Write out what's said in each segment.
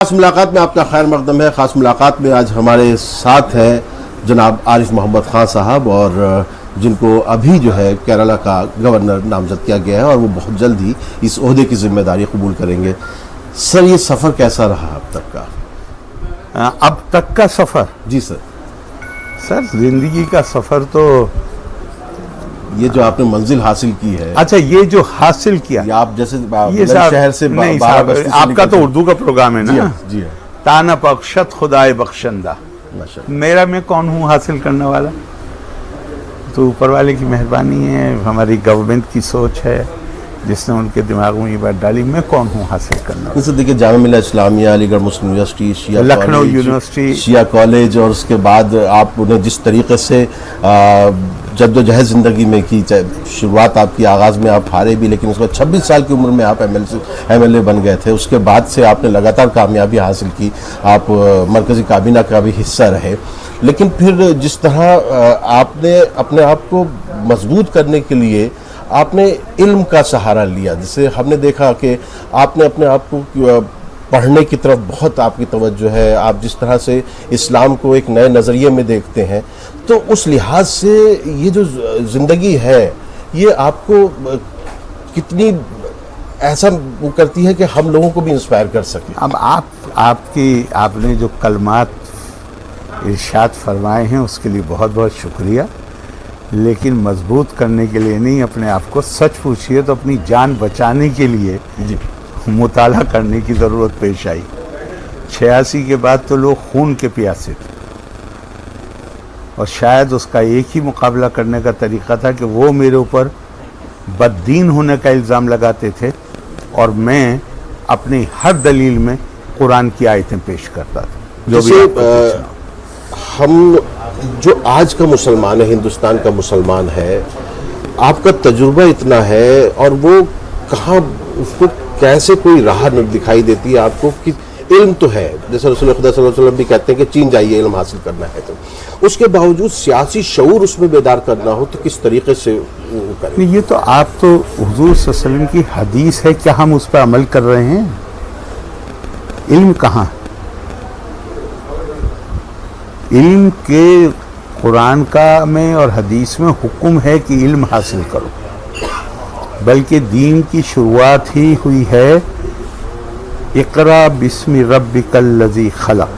खास मुलाकात में आपका खैर मकदम है। खास मुलाकात में आज हमारे साथ हैं जनाब आरिफ मोहम्मद खान साहब, और जिनको अभी जो है केरला का गवर्नर नामजद किया गया है और वो बहुत जल्द ही इस ओहदे की जिम्मेदारी कबूल करेंगे। सर, ये सफ़र कैसा रहा अब तक का? अब तक का सफ़र? जी सर। सर, ज़िंदगी का सफ़र तो ये जो आपने मंजिल हासिल की है। अच्छा, ये जो हासिल किया, आप जैसे ये शहर से नहीं साहब, आपका तो उर्दू का प्रोग्राम है ना? जी हाँ, जी हाँ। ताना बख्शत खुदाए बख्शंदा, मेरा मैं कौन हूँ हासिल करने वाला? तो ऊपर वाले की मेहरबानी है, हमारी गवर्नमेंट की सोच है जिसने उनके दिमाग में ये बात डाली। मैं कौन हूँ हासिल करना? जैसे देखिए, जामिया मिल्लिया इस्लामिया, अलीगढ़ मुस्लिम यूनिवर्सिटी, शिया लखनऊ यूनिवर्सिटी, शिया कॉलेज, और उसके बाद आपने जिस तरीके से जद्दोजहद ज़िंदगी में की, शुरुआत आपकी आगाज़ में आप हारे भी, लेकिन उसके बाद 26 साल की उम्र में आप एमएलए बन गए थे। उसके बाद से आपने लगातार कामयाबी हासिल की, आप मरकज़ी काबीना का भी हिस्सा रहे। लेकिन फिर जिस तरह आपने अपने आप को मजबूत करने के लिए आपने इल्म का सहारा लिया, जिसे हमने देखा कि आपने अपने आप को पढ़ने की तरफ बहुत आपकी तवज्जो है, आप जिस तरह से इस्लाम को एक नए नज़रिए में देखते हैं, तो उस लिहाज से ये जो ज़िंदगी है ये आपको कितनी ऐसा वो करती है कि हम लोगों को भी इंस्पायर कर सकें। अब आपने जो कलमात इरशाद फरमाए हैं उसके लिए बहुत बहुत शुक्रिया, लेकिन मजबूत करने के लिए नहीं, अपने आप को सच पूछिए तो अपनी जान बचाने के लिए जी मुताला करने की ज़रूरत पेश आई। 86 के बाद तो लोग खून के प्यासे थे, और शायद उसका एक ही मुकाबला करने का तरीका था कि वो मेरे ऊपर बददीन होने का इल्ज़ाम लगाते थे और मैं अपनी हर दलील में कुरान की आयतें पेश करता था। जो भी हम जो आज का मुसलमान है, हिंदुस्तान का मुसलमान है, आपका तजुर्बा इतना है, और वो कहाँ उसको कैसे कोई राह न दिखाई देती है आपको कि इल्म तो है, जैसे रसूल खुदा सल्लल्लाहु अलैहि वसल्लम भी कहते हैं कि चीन जाइए इल्म हासिल करना है, तो उसके बावजूद सियासी शऊर उसमें बेदार करना हो तो किस तरीके से करें? ये तो आप तो हुजूर सल्लल्लाहु अलैहि वसल्लम की हदीस है, क्या हम उस पर अमल कर रहे हैं? इल्म कहाँ? इल्म के कुरान का में और हदीस में हुक्म है कि इल्म हासिल करो, बल्कि दीन की शुरुआत ही हुई है इक़रा बिस्मि रब्बिकल लज़ी खलक़,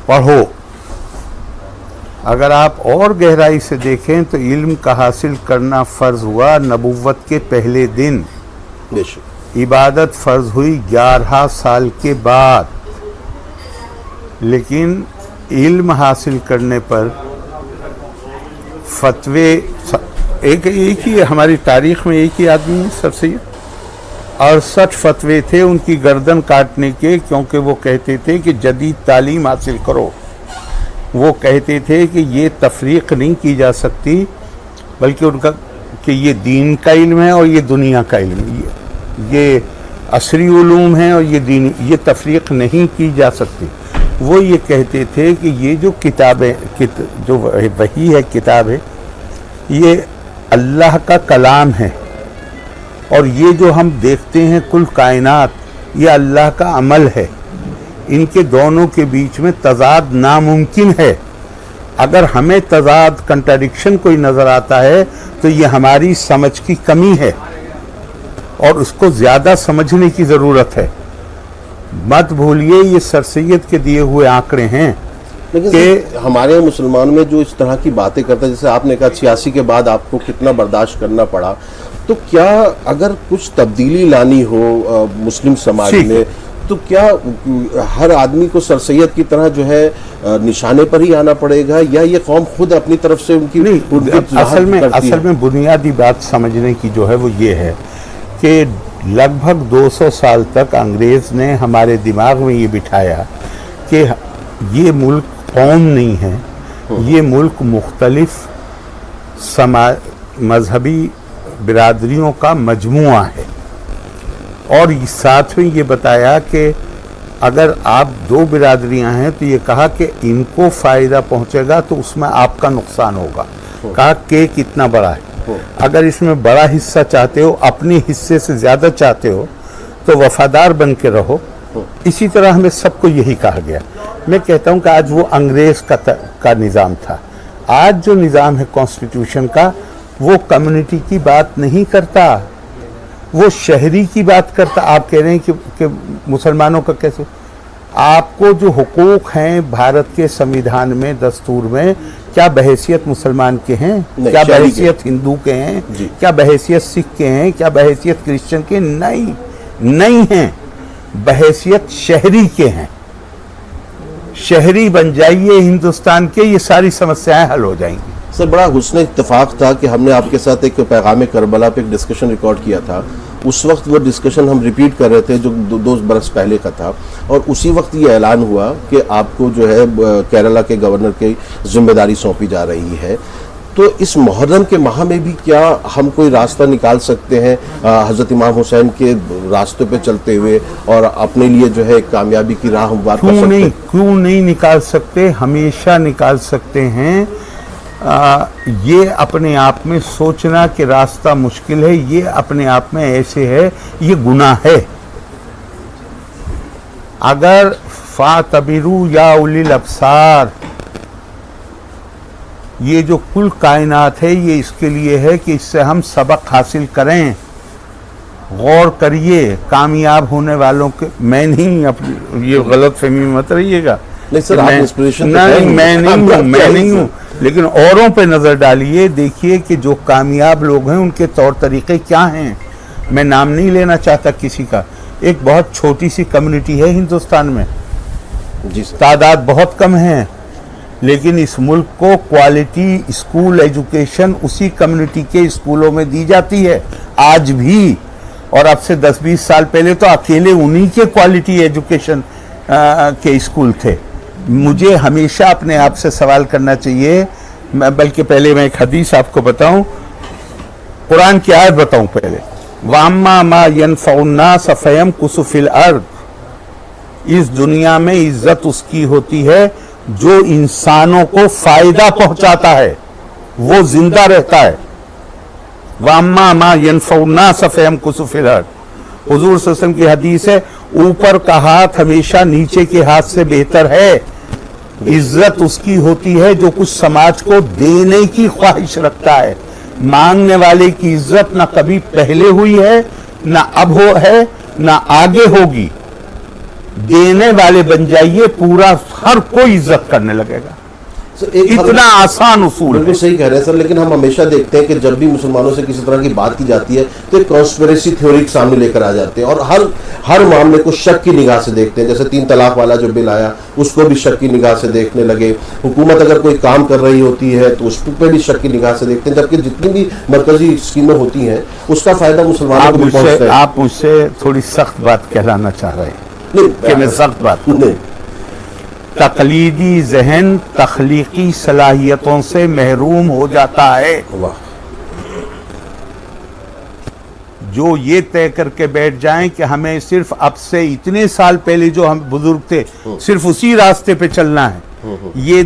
पढ़ो। अगर आप और गहराई से देखें तो इल्म का हासिल करना फ़र्ज़ हुआ नबुव्वत के पहले दिन, इबादत फ़र्ज़ हुई 11 साल के बाद, लेकिन इल्म हासिल करने पर फतवे एक ही हमारी तारीख़ में एक ही आदमी है, सर सैयद, 68 फतवे थे उनकी गर्दन काटने के, क्योंकि वो कहते थे कि जदीद तालीम हासिल करो। वो कहते थे कि ये तफरीक़ नहीं की जा सकती, बल्कि उनका कि ये दीन का इल्म है और ये दुनिया का इल्म, ये असरी उलूम है और ये दीन, ये तफरीक़ नहीं की जा सकती। वो ये कहते थे कि ये जो किताबें जो वही है, किताब है, ये अल्लाह का कलाम है, और ये जो हम देखते हैं कुल कायनात, ये अल्लाह का अमल है। इनके दोनों के बीच में तज़ाद नामुमकिन है। अगर हमें तज़ाद, कंट्राडिक्शन कोई नज़र आता है तो ये हमारी समझ की कमी है और उसको ज़्यादा समझने की ज़रूरत है। मत भूलिए ये सर सैयद के दिए हुए आंकड़े हैं। लेकिन हमारे मुसलमानों में जो इस तरह की बातें करता है, जैसे आपने कहा 86 के बाद आपको कितना बर्दाश्त करना पड़ा, तो क्या अगर कुछ तब्दीली लानी हो मुस्लिम समाज में, तो क्या हर आदमी को सर सैयद की तरह जो है निशाने पर ही आना पड़ेगा, या ये कौम खुद अपनी तरफ से उनकी असल में बुनियादी बात समझने की जो है वो ये है कि लगभग 200 साल तक अंग्रेज़ ने हमारे दिमाग में ये बिठाया कि ये मुल्क कौम नहीं है, ये मुल्क मुख्तलिफ मजहबी बिरादरियों का मजमुआ है, और साथ में ये बताया कि अगर आप 2 बिरादरियां हैं तो ये कहा कि इनको फ़ायदा पहुंचेगा तो उसमें आपका नुकसान होगा। कहा केक इतना बड़ा है, अगर इसमें बड़ा हिस्सा चाहते हो, अपने हिस्से से ज़्यादा चाहते हो, तो वफादार बन के रहो, इसी तरह हमें सबको यही कहा गया। मैं कहता हूं कि आज वो अंग्रेज का निज़ाम था। आज जो निज़ाम है कॉन्स्टिट्यूशन का, वो कम्युनिटी की बात नहीं करता, वो शहरी की बात करता। आप कह रहे हैं कि मुसलमानों का कैसे? आपको जो हुकूक हैं भारत के संविधान में, दस्तूर में, क्या बहैसियत मुसलमान के हैं? क्या बहैसियत हिंदू के हैं? क्या बहैसियत सिख के हैं? क्या बहैसियत क्रिश्चियन के? नहीं, नहीं हैं। बहैसियत शहरी के हैं। शहरी बन जाइए हिंदुस्तान के, ये सारी समस्याएं हल हो जाएंगी। सर, बड़ा हुस्न इत्तेफाक था कि हमने आपके साथ एक पैगाम करबला पे एक डिस्कशन रिकॉर्ड किया था। उस वक्त वो डिस्कशन हम रिपीट कर रहे थे जो 2 बरस पहले का था, और उसी वक्त ये ऐलान हुआ कि आपको जो है केरला के गवर्नर की जिम्मेदारी सौंपी जा रही है। तो इस मुहर्रम के माह में भी क्या हम कोई रास्ता निकाल सकते हैं हज़रत इमाम हुसैन के रास्ते पे चलते हुए, और अपने लिए जो है कामयाबी की राह हमवार कर सकते हैं? क्यों नहीं निकाल सकते? हमेशा निकाल सकते हैं। ये अपने आप में सोचना कि रास्ता मुश्किल है, ये अपने आप में ऐसे है, ये गुनाह है। अगर फातबिरू या उलिल अब्सार, ये जो कुल कायनात है ये इसके लिए है कि इससे हम सबक हासिल करें। गौर करिए, कामयाब होने वालों के, मैं नहीं, अपनी ये गलत फहमी में मत रहिएगा। नहीं सर, आप इंस्पिरेशन नहीं, मैं नहीं हूँ, लेकिन औरों पे नजर डालिए, देखिए कि जो कामयाब लोग हैं उनके तौर तरीके क्या हैं। मैं नाम नहीं लेना चाहता किसी का। एक बहुत छोटी सी कम्युनिटी है हिंदुस्तान में, जी सर, तादाद बहुत कम है, लेकिन इस मुल्क को क्वालिटी स्कूल एजुकेशन उसी कम्युनिटी के स्कूलों में दी जाती है आज भी। और अब से 10-20 साल पहले तो अकेले उन्हीं के क्वालिटी एजुकेशन के स्कूल थे। मुझे हमेशा अपने आप से सवाल करना चाहिए, बल्कि पहले मैं एक हदीस आपको बताऊं, कुरान की आयत बताऊं पहले। वाम्मा मा यनफउन्नास फयमकुसु फिल अर्द, इस दुनिया में इज्जत उसकी होती है जो इंसानों को फायदा पहुंचाता है, वो जिंदा रहता है। वाम्मा मा यनफउन्नास फयमकुसु फिल अर्द, हुजूर सल्लल्लाहु अलैहि वसल्लम की हदीस है, ऊपर का हाथ हमेशा नीचे के हाथ से बेहतर है। इज्जत उसकी होती है जो कुछ समाज को देने की ख्वाहिश रखता है। मांगने वाले की इज्जत ना कभी पहले हुई है, ना अब हो है, ना आगे होगी। देने वाले बन जाइए, पूरा हर कोई इज्जत करने लगेगा। इतना आसान उसूल। बिल्कुल सही कह रहे हैं सर, लेकिन हम हमेशा देखते हैं कि जब भी मुसलमानों से किसी तरह की बात की जाती है तो एक कॉन्स्पिरेसी थ्योरी सामने लेकर आ जाते हैं, और हर मामले को शक की निगाह से देखते हैं। जैसे 3 तलाक वाला जो बिल आया, उसको भी शक की निगाह से देखने लगे। हुकूमत अगर कोई काम कर रही होती है तो उस पर भी शक की निगाह से देखते हैं, जबकि जितनी भी मरकजी स्कीमें होती हैं उसका फायदा मुसलमानों को भी पहुंचता है। आप मुझसे थोड़ी सख्त बात कहलाना चाह रहे हैं कि मैं सख्त बात नहीं। तकलीदी जहन तख्लीकी सलाहियतों से महरूम हो जाता है। वाह। जो ये तय करके बैठ जाएं कि हमें सिर्फ अब से इतने साल पहले जो हम बुजुर्ग थे सिर्फ उसी रास्ते पे चलना है, ये